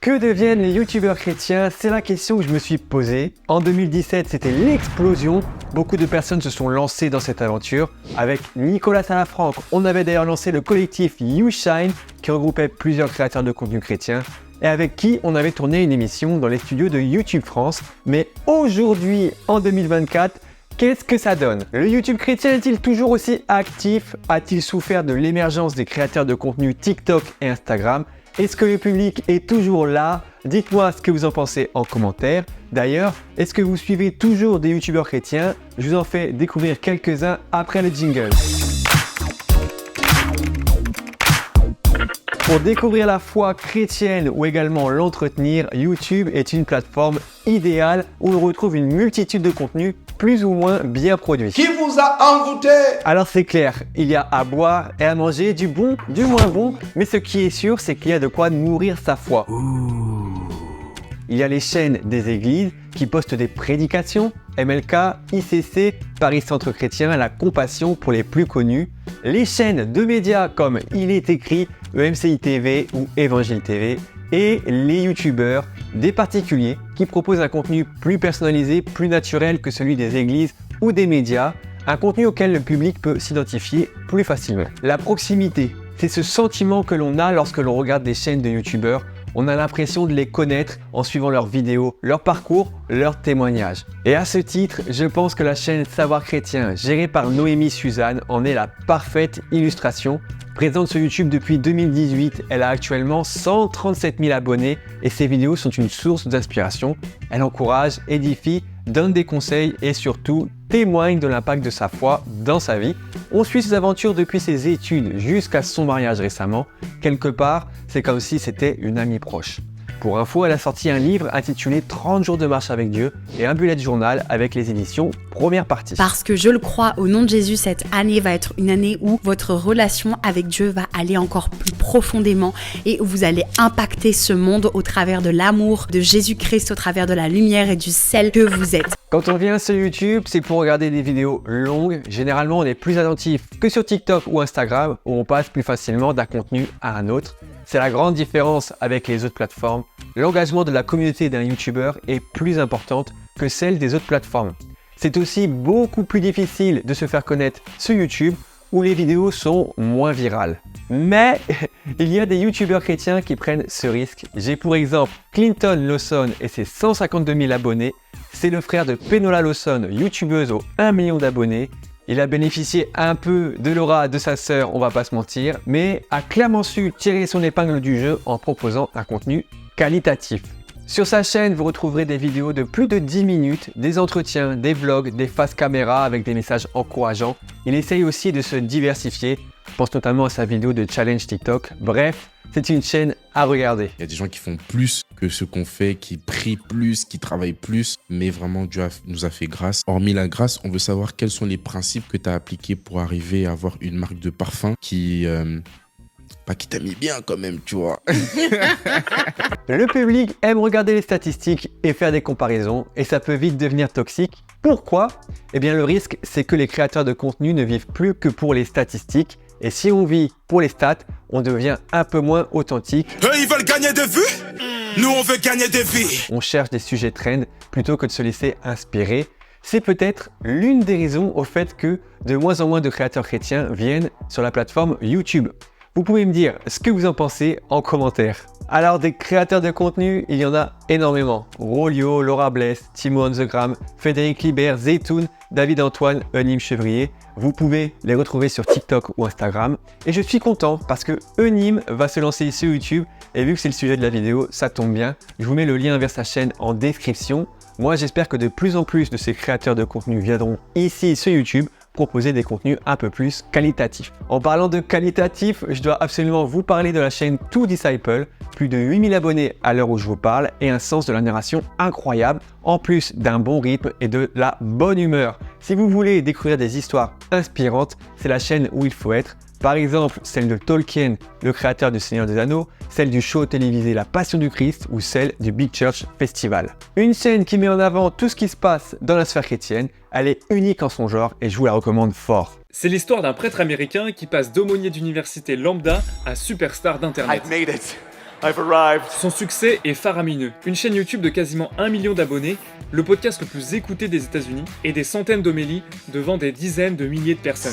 Que deviennent les youtubeurs chrétiens? C'est la question que je me suis posée. En 2017, c'était l'explosion. Beaucoup de personnes se sont lancées dans cette aventure. Avec Nicolas Salafranque, on avait d'ailleurs lancé le collectif YouShine qui regroupait plusieurs créateurs de contenu chrétien et avec qui on avait tourné une émission dans les studios de YouTube France. Mais aujourd'hui, en 2024, qu'est-ce que ça donne? Le YouTube chrétien est-il toujours aussi actif? A-t-il souffert de l'émergence des créateurs de contenu TikTok et Instagram? Est-ce que le public est toujours là? Dites-moi ce que vous en pensez en commentaire. D'ailleurs, est-ce que vous suivez toujours des youtubeurs chrétiens? Je vous en fais découvrir quelques-uns après le jingle. Pour découvrir la foi chrétienne ou également l'entretenir, YouTube est une plateforme idéale où on retrouve une multitude de contenus plus ou moins bien produits. Qui vous a envoûté? Alors c'est clair, il y a à boire et à manger, du bon, du moins bon, mais ce qui est sûr, c'est qu'il y a de quoi nourrir sa foi. Il y a les chaînes des églises qui postent des prédications, MLK, ICC, Paris Centre Chrétien, La Compassion pour les plus connus, les chaînes de médias comme Il est écrit, EMCI TV ou Évangile TV, et les youtubeurs, des particuliers qui proposent un contenu plus personnalisé, plus naturel que celui des églises ou des médias, un contenu auquel le public peut s'identifier plus facilement. La proximité, c'est ce sentiment que l'on a lorsque l'on regarde des chaînes de youtubeurs. On a l'impression de les connaître en suivant leurs vidéos, leur parcours, leurs témoignages. Et à ce titre, je pense que la chaîne Savoir Chrétien, gérée par Noémie Suzanne, en est la parfaite illustration. Présente sur YouTube depuis 2018, elle a actuellement 137 000 abonnés et ses vidéos sont une source d'inspiration. Elle encourage, édifie, donne des conseils et surtout témoigne de l'impact de sa foi dans sa vie. On suit ses aventures depuis ses études jusqu'à son mariage récemment. Quelque part, c'est comme si c'était une amie proche. Pour info, elle a sorti un livre intitulé 30 jours de marche avec Dieu et un bullet journal avec les éditions première partie. Parce que je le crois, au nom de Jésus, cette année va être une année où votre relation avec Dieu va aller encore plus profondément et où vous allez impacter ce monde au travers de l'amour de Jésus-Christ, au travers de la lumière et du sel que vous êtes. Quand on vient sur YouTube, c'est pour regarder des vidéos longues. Généralement, on est plus attentif que sur TikTok ou Instagram où on passe plus facilement d'un contenu à un autre. C'est la grande différence avec les autres plateformes. L'engagement de la communauté d'un YouTuber est plus importante que celle des autres plateformes. C'est aussi beaucoup plus difficile de se faire connaître sur YouTube où les vidéos sont moins virales. Mais il y a des youtubeurs chrétiens qui prennent ce risque. J'ai pour exemple Clinton Lawson et ses 152 000 abonnés. C'est le frère de Penola Lawson, youtubeuse aux 1 million d'abonnés. Il a bénéficié un peu de l'aura de sa sœur, on va pas se mentir, mais a clairement su tirer son épingle du jeu en proposant un contenu qualitatif. Sur sa chaîne, vous retrouverez des vidéos de plus de 10 minutes, des entretiens, des vlogs, des faces caméra avec des messages encourageants. Il essaye aussi de se diversifier. Je pense notamment à sa vidéo de challenge TikTok. Bref, c'est une chaîne à regarder. Il y a des gens qui font plus que ce qu'on fait, qui prient plus, qui travaillent plus. Mais vraiment, Dieu nous a fait grâce. Hormis la grâce, on veut savoir quels sont les principes que tu as appliqués pour arriver à avoir une marque de parfum qui t'a mis bien quand même, tu vois. Le public aime regarder les statistiques et faire des comparaisons et ça peut vite devenir toxique. Pourquoi? Eh bien le risque, c'est que les créateurs de contenu ne vivent plus que pour les statistiques. Et si on vit pour les stats, on devient un peu moins authentique. Eux, ils veulent gagner des vues. Nous, on veut gagner des vies. On cherche des sujets trend plutôt que de se laisser inspirer. C'est peut-être l'une des raisons au fait que de moins en moins de créateurs chrétiens viennent sur la plateforme YouTube. Vous pouvez me dire ce que vous en pensez en commentaire. Alors des créateurs de contenu, il y en a énormément. Rolio, Laura Bless, Timo on the Gram, Frédéric Libert, Zeytoun, David Antoine, Eunim Chevrier. Vous pouvez les retrouver sur TikTok ou Instagram. Et je suis content parce que Eunim va se lancer sur YouTube. Et vu que c'est le sujet de la vidéo, ça tombe bien. Je vous mets le lien vers sa chaîne en description. Moi, j'espère que de plus en plus de ces créateurs de contenu viendront ici sur YouTube proposer des contenus un peu plus qualitatifs. En parlant de qualitatif, je dois absolument vous parler de la chaîne To Disciple, plus de 8000 abonnés à l'heure où je vous parle et un sens de la narration incroyable, en plus d'un bon rythme et de la bonne humeur. Si vous voulez découvrir des histoires inspirantes, c'est la chaîne où il faut être. Par exemple, celle de Tolkien, le créateur du Seigneur des Anneaux, celle du show télévisé La Passion du Christ ou celle du Big Church Festival. Une chaîne qui met en avant tout ce qui se passe dans la sphère chrétienne, elle est unique en son genre et je vous la recommande fort. C'est l'histoire d'un prêtre américain qui passe d'aumônier d'université lambda à superstar d'internet. I've made it. I've arrived. Son succès est faramineux. Une chaîne YouTube de quasiment 1 million d'abonnés, le podcast le plus écouté des États-Unis et des centaines d'homélies devant des dizaines de milliers de personnes.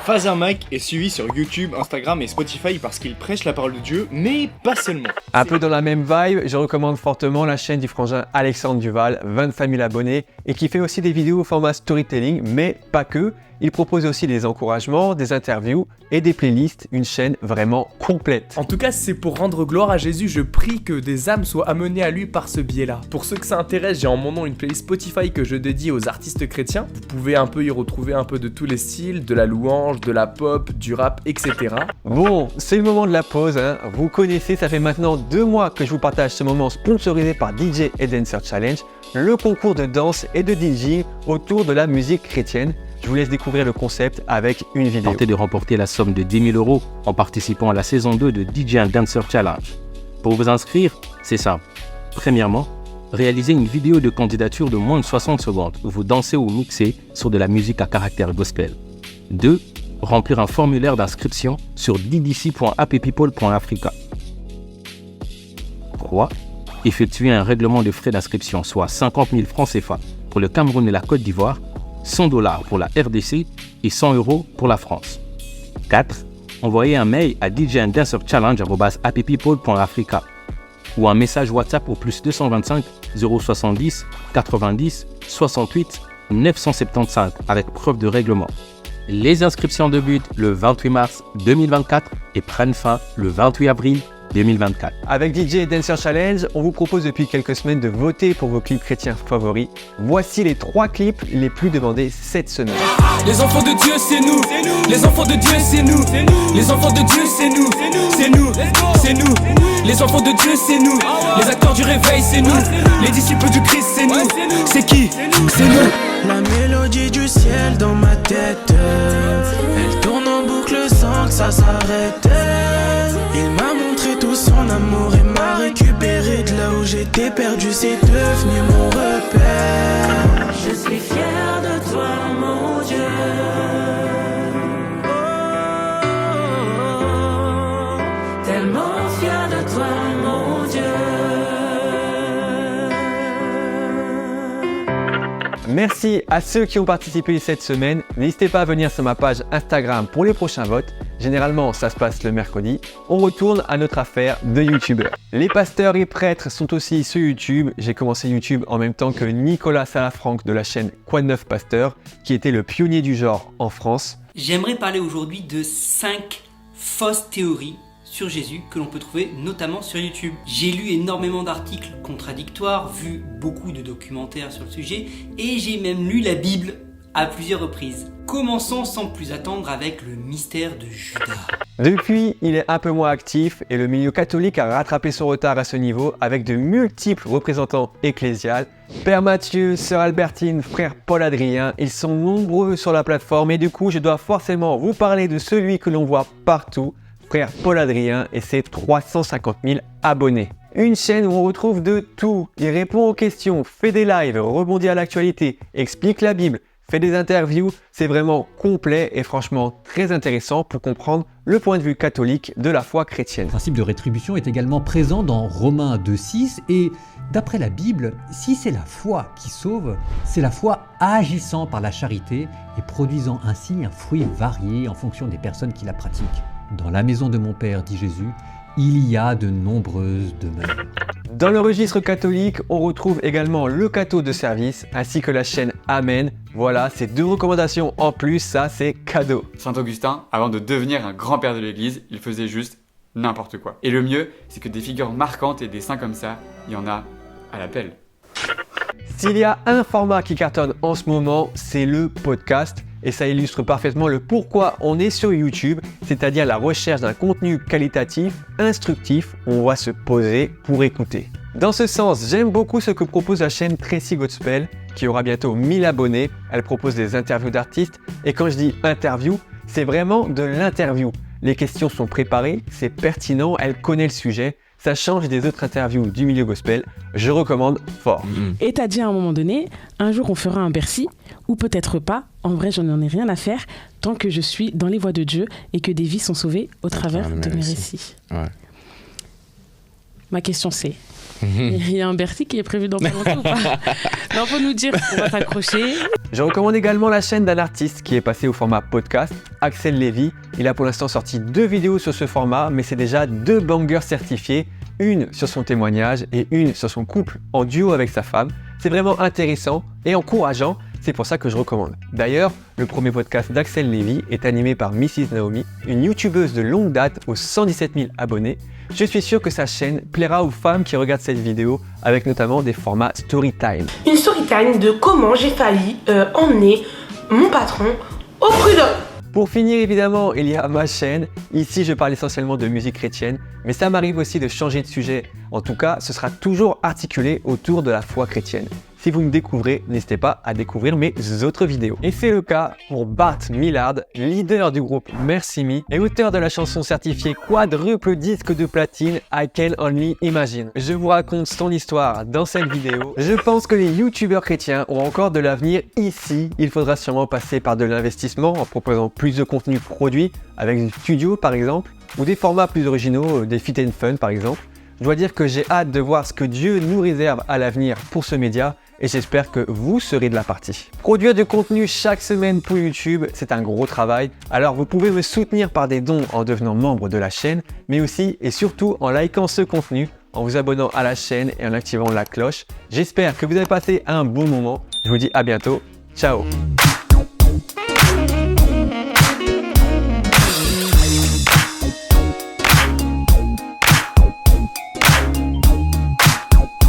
Father Mike est suivi sur YouTube, Instagram et Spotify parce qu'il prêche la parole de Dieu, mais pas seulement. Un peu dans la même vibe, je recommande fortement la chaîne du frangin Alexandre Duval, 25 000 abonnés, et qui fait aussi des vidéos au format storytelling, mais pas que. Il propose aussi des encouragements, des interviews et des playlists, une chaîne vraiment complète. En tout cas, c'est pour rendre gloire à Jésus, je prie que des âmes soient amenées à lui par ce biais-là. Pour ceux que ça intéresse, j'ai en mon nom une playlist Spotify que je dédie aux artistes chrétiens. Vous pouvez un peu y retrouver un peu de tous les styles, de la louange, de la pop, du rap, etc. Bon, c'est le moment de la pause, hein. Vous connaissez, ça fait maintenant 2 mois que je vous partage ce moment sponsorisé par DJ et Dancer Challenge, le concours de danse et de DJing autour de la musique chrétienne. Je vous laisse découvrir le concept avec une vidéo. Tentez de remporter la somme de 10 000 € en participant à la saison 2 de DJ and Dancer Challenge. Pour vous inscrire, c'est simple. Premièrement, réalisez une vidéo de candidature de moins de 60 secondes où vous dansez ou mixez sur de la musique à caractère gospel. 2. Remplir un formulaire d'inscription sur ddc.happypeople.africa. 3. Effectuer un règlement de frais d'inscription, soit 50 000 francs CFA pour le Cameroun et la Côte d'Ivoire, 100 $ pour la RDC et 100 € pour la France. 4. Envoyez un mail à djanddancerchallenge@happypeople.africa ou un message WhatsApp au +225 070 90 68 975 avec preuve de règlement. Les inscriptions débutent le 28 mars 2024 et prennent fin le 28 avril 2024. Avec DJ et Dancer Challenge, on vous propose depuis quelques semaines de voter pour vos clips chrétiens favoris. Voici les 3 clips les plus demandés cette semaine. Les enfants de Dieu, c'est nous. Les enfants de Dieu, c'est nous. Les enfants de Dieu, c'est nous. C'est nous. C'est nous. Les enfants de Dieu, c'est nous. Les acteurs du réveil, c'est nous. Les disciples du Christ, c'est nous. C'est qui? C'est nous. La mélodie du ciel dans ma tête, elle tourne en boucle sans que ça s'arrête. Il m'a montré tout son amour et m'a récupéré de là où j'étais perdu. C'est devenu mon repère. Je suis fier de toi, mon Dieu. Tellement fier de toi, mon Dieu. Merci à ceux qui ont participé cette semaine. N'hésitez pas à venir sur ma page Instagram pour les prochains votes. Généralement, ça se passe le mercredi. On retourne à notre affaire de youtubeurs. Les pasteurs et prêtres sont aussi sur YouTube. J'ai commencé YouTube en même temps que Nicolas Salafranc de la chaîne Quoi de neuf Pasteur, qui était le pionnier du genre en France. J'aimerais parler aujourd'hui de 5 fausses théories sur Jésus que l'on peut trouver notamment sur YouTube. J'ai lu énormément d'articles contradictoires, vu beaucoup de documentaires sur le sujet et j'ai même lu la Bible à plusieurs reprises. Commençons sans plus attendre avec le mystère de Judas. Depuis, il est un peu moins actif et le milieu catholique a rattrapé son retard à ce niveau avec de multiples représentants ecclésiales. Père Mathieu, Sœur Albertine, Frère Paul Adrien, ils sont nombreux sur la plateforme et du coup, je dois forcément vous parler de celui que l'on voit partout, Frère Paul Adrien et ses 350 000 abonnés. Une chaîne où on retrouve de tout. Il répond aux questions, fait des lives, rebondit à l'actualité, explique la Bible, fait des interviews. C'est vraiment complet et franchement très intéressant pour comprendre le point de vue catholique de la foi chrétienne. Le principe de rétribution est également présent dans Romains 2,6 et d'après la Bible, si c'est la foi qui sauve, c'est la foi agissant par la charité et produisant ainsi un fruit varié en fonction des personnes qui la pratiquent. Dans la maison de mon Père, dit Jésus, il y a de nombreuses demeures. Dans le registre catholique, on retrouve également le Catho de service ainsi que la chaîne Amen. Voilà, ces 2 recommandations en plus, ça c'est cadeau. Saint Augustin, avant de devenir un grand-père de l'église, il faisait juste n'importe quoi. Et le mieux, c'est que des figures marquantes et des saints comme ça, il y en a à l'appel. S'il y a un format qui cartonne en ce moment, c'est le podcast. Et ça illustre parfaitement le pourquoi on est sur YouTube, c'est-à-dire la recherche d'un contenu qualitatif, instructif, où on va se poser pour écouter. Dans ce sens, j'aime beaucoup ce que propose la chaîne Tracy Gospel, qui aura bientôt 1000 abonnés. Elle propose des interviews d'artistes, et quand je dis interview, c'est vraiment de l'interview. Les questions sont préparées, c'est pertinent, elle connaît le sujet. Ça change des autres interviews du milieu gospel, je recommande fort. Et t'as dit à un moment donné, un jour on fera un Bercy, ou peut-être pas, en vrai j'en ai rien à faire, tant que je suis dans les voies de Dieu et que des vies sont sauvées au travers de mes récits. Ouais. Ma question c'est, il y a un Bercy qui est prévu dans pas longtemps ou pas? Non, faut nous dire, on va s'accrocher. Je recommande également la chaîne d'un artiste qui est passé au format podcast, Axel Lévy. Il a pour l'instant sorti 2 vidéos sur ce format, mais c'est déjà 2 bangers certifiés, une sur son témoignage et une sur son couple en duo avec sa femme. C'est vraiment intéressant et encourageant, c'est pour ça que je recommande. D'ailleurs, le premier podcast d'Axel Lévy est animé par Mrs Naomi, une youtubeuse de longue date aux 117 000 abonnés. Je suis sûr que sa chaîne plaira aux femmes qui regardent cette vidéo, avec notamment des formats storytime. Une storytime de comment j'ai failli emmener mon patron au prud'homme. Pour finir, évidemment, il y a ma chaîne. Ici, je parle essentiellement de musique chrétienne, mais ça m'arrive aussi de changer de sujet. En tout cas, ce sera toujours articulé autour de la foi chrétienne. Si vous me découvrez, n'hésitez pas à découvrir mes autres vidéos. Et c'est le cas pour Bart Millard, leader du groupe Mercy Me et auteur de la chanson certifiée quadruple disque de platine I Can Only Imagine. Je vous raconte son histoire dans cette vidéo. Je pense que les youtubeurs chrétiens ont encore de l'avenir ici. Il faudra sûrement passer par de l'investissement en proposant plus de contenu produit avec du studio par exemple, ou des formats plus originaux, des fit and fun par exemple. Je dois dire que j'ai hâte de voir ce que Dieu nous réserve à l'avenir pour ce média et j'espère que vous serez de la partie. Produire du contenu chaque semaine pour YouTube, c'est un gros travail. Alors vous pouvez me soutenir par des dons en devenant membre de la chaîne, mais aussi et surtout en likant ce contenu, en vous abonnant à la chaîne et en activant la cloche. J'espère que vous avez passé un bon moment. Je vous dis à bientôt. Ciao!